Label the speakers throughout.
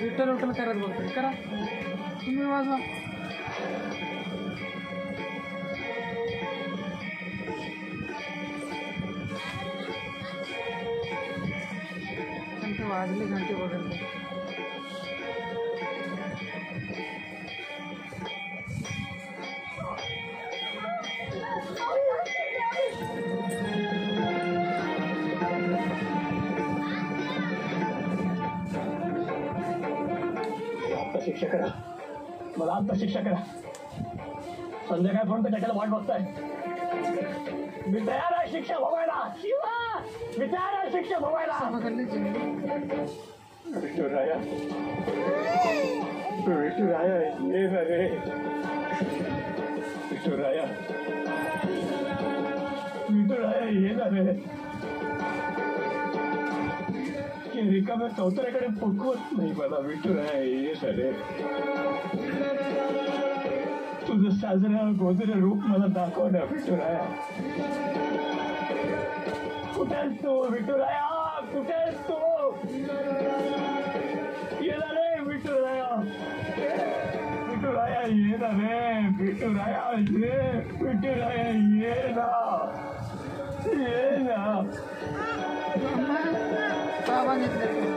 Speaker 1: विठ्ठल करत बोलतोय करा तुम्ही वाजवा घंटे वाजले घंटे बदलले
Speaker 2: शिक्षा करा मला आता शिक्षा करा संध्याकाळपर्यंत कशाला वाट बघताय मी तयार आहे शिक्षा भोगायला शिवा मी तयार आहे शिक्षा भोगायला विठुराया विठुराया ये ना रे विठुराया विठुराया ये ना रे रिकाम्या चौथऱ्याकडे पकवत नाही मला विठुराया ये सरे तुझं साजरं गोजरं रूप मला दाखव ना विठुराया कुठेस तू विठुराया कुठेस तू ये ना रे विठुराया विठुराया ये ना रे विठुराया ये विठुराया ये ना
Speaker 1: बाबा घेतले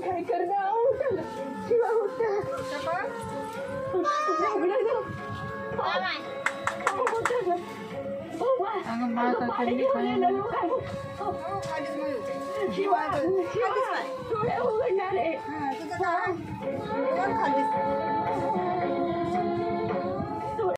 Speaker 3: काय करणार शिवा डोळे उघडणार आहे